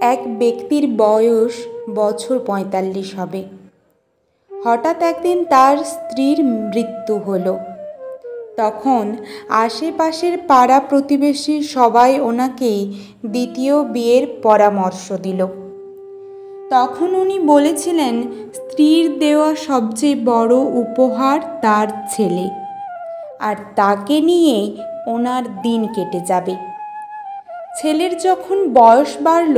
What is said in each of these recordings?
এক ব্যক্তির বয়স বছর ৪৫ হবে। হঠাৎ একদিন তার স্ত্রীর মৃত্যু হলো। তখন আশেপাশের পাড়া প্রতিবেশী সবাই ওনাকে দ্বিতীয় বিয়ের পরামর্শ দিল। তখন উনি বলেছিলেন স্ত্রীর দেওয়া সবচেয়ে বড় উপহার তার ছেলে, আর তাকে নিয়েই ওনার দিন কেটে যাবে। ছেলের যখন বয়স বাড়ল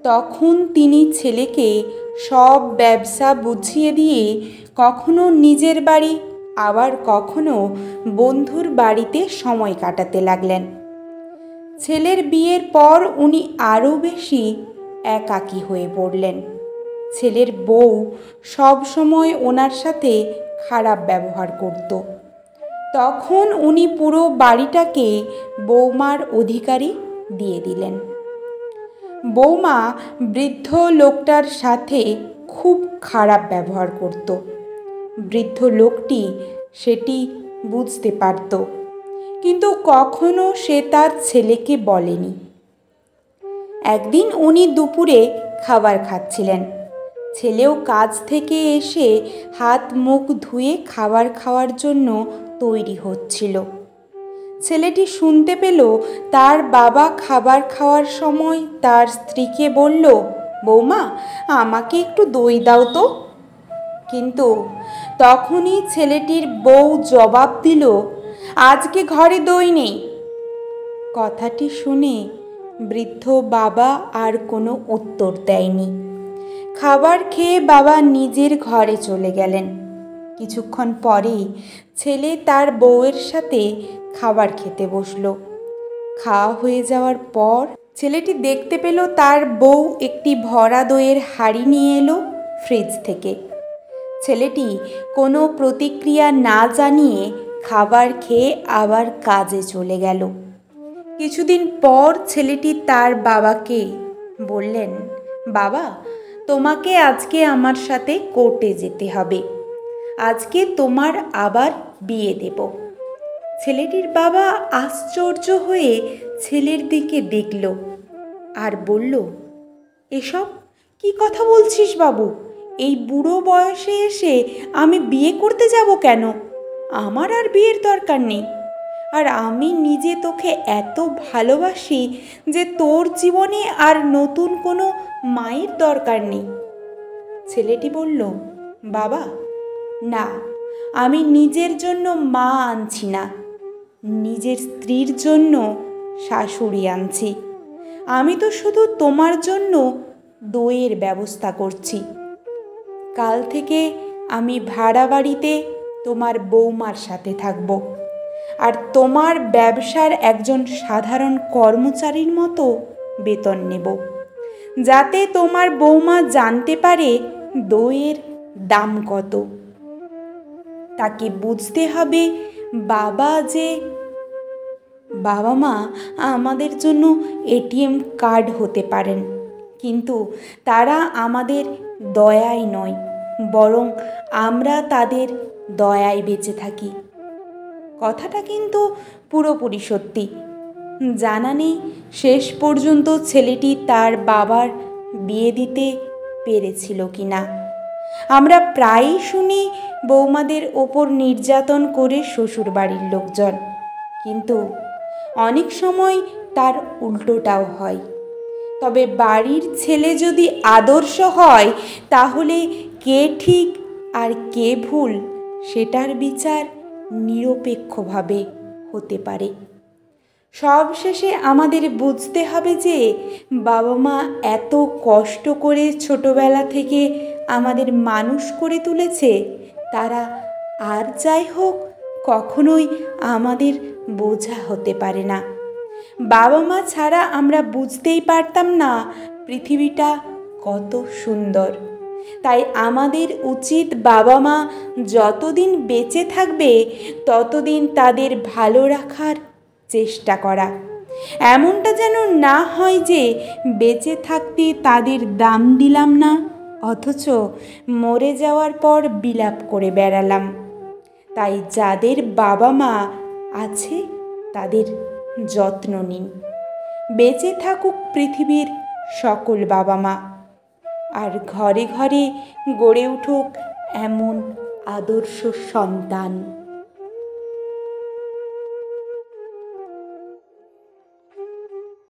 তখন তিনি ছেলেকে সব ব্যবসা বুঝিয়ে দিয়ে কখনো নিজের বাড়ি আবার কখনো বন্ধুর বাড়িতে সময় কাটাতে লাগলেন। ছেলের বিয়ের পর উনি আরও বেশি একাকী হয়ে পড়লেন। ছেলের বউ সব সময় ওনার সাথে খারাপ ব্যবহার করত। তখন উনি পুরো বাড়িটাকে বৌমার অধিকারী দিয়ে দিলেন। বৌমা বৃদ্ধ লোকটার সাথে খুব খারাপ ব্যবহার করত। বৃদ্ধ লোকটি সেটি বুঝতে পারত, কিন্তু কখনো সে তার ছেলেকে বলেনি। একদিন উনি দুপুরে খাবার খাচ্ছিলেন। ছেলেও কাজ থেকে এসে হাত মুখ ধুয়ে খাবার খাওয়ার জন্য তৈরি হচ্ছিল। ছেলেটি শুনতে পেল তার বাবা খাবার খাওয়ার সময় তার স্ত্রীকে বলল, বৌমা আমাকে একটু দই দাও তো। কিন্তু তখনই ছেলেটির বউ জবাব দিল, আজকে ঘরে দই নেই। কথাটি শুনে বৃদ্ধ বাবা আর কোনো উত্তর দেয়নি। খাবার খেয়ে বাবা নিজের ঘরে চলে গেলেন। কিছুক্ষণ পরেই ছেলে তার বউয়ের সাথে খাবার খেতে বসলো। খাওয়া হয়ে যাওয়ার পর ছেলেটি দেখতে পেল তার বউ একটি ভরা দইয়ের হাঁড়ি নিয়ে এলো ফ্রিজ থেকে। ছেলেটি কোনো প্রতিক্রিয়া না জানিয়ে খাবার খেয়ে আবার কাজে চলে গেল। কিছুদিন পর ছেলেটি তার বাবাকে বললেন, বাবা তোমাকে আজকে আমার সাথে কোর্টে যেতে হবে, আজকে তোমার আবার বিয়ে দেব। ছেলেটির বাবা আশ্চর্য হয়ে ছেলের দিকে দেখল আর বলল, এসব কি কথা বলছিস বাবু? এই বুড়ো বয়সে এসে আমি বিয়ে করতে যাব কেন? আমার আর বিয়ের দরকার নেই। আর আমি নিজে তোকে এত ভালোবাসি যে তোর জীবনে আর নতুন কোনো মায়ের দরকার নেই। ছেলেটি বলল, বাবা না, আমি নিজের জন্য মা আনছি না, নিজের স্ত্রীর জন্য শাশুড়ি আনছি। আমি তো শুধু তোমার জন্য দইয়ের ব্যবস্থা করছি। কাল থেকে আমি ভাড়া বাড়িতে তোমার বৌমার সাথে থাকব, আর তোমার ব্যবসার একজন সাধারণ কর্মচারীর মতো বেতন নেব, যাতে তোমার বৌমা জানতে পারে দইয়ের দাম কত। তাকে বুঝতে হবে বাবা মা আমাদের জন্য এটিএম কার্ড হতে পারেন, কিন্তু তারা আমাদের দয়ায় নয়, বরং আমরা তাদের দয়ায় বেঁচে থাকি। কথাটা কিন্তু পুরোপুরি সত্যি। জানা নেই শেষ পর্যন্ত ছেলেটি তার বাবার বিয়ে দিতে পেরেছিল কিনা। আমরা প্রায়ই শুনি বৌমাদের ওপর নির্যাতন করে শ্বশুর বাড়ির লোকজন, কিন্তু অনেক সময় তার উল্টোটাও হয়। তবে বাড়ির ছেলে যদি আদর্শ হয় তাহলে কে ঠিক আর কে ভুল সেটার বিচার নিরপেক্ষভাবে হতে পারে। সবশেষে আমাদের বুঝতে হবে যে বাবা মা এত কষ্ট করে ছোটবেলা থেকে আমাদের মানুষ করে তুলেছে, তারা আর যাই হোক কখনোই আমাদের বোঝা হতে পারে না। বাবা মা ছাড়া আমরা বুঝতেই পারতাম না পৃথিবীটা কত সুন্দর। তাই আমাদের উচিত বাবা মা যতদিন বেঁচে থাকবে ততদিন তাদের ভালো রাখার চেষ্টা করা। এমনটা যেন না হয় যে বেঁচে থাকতে তাদের দাম দিলাম না, অথচ মরে যাওয়ার পর বিলাপ করে বেড়ালাম। তাই যাদের বাবা মা আছে তাদের যত্ন নিন। বেঁচে থাকুক পৃথিবীর সকল বাবা মা, আর ঘরে ঘরে গড়ে উঠুক এমন আদর্শ সন্তান।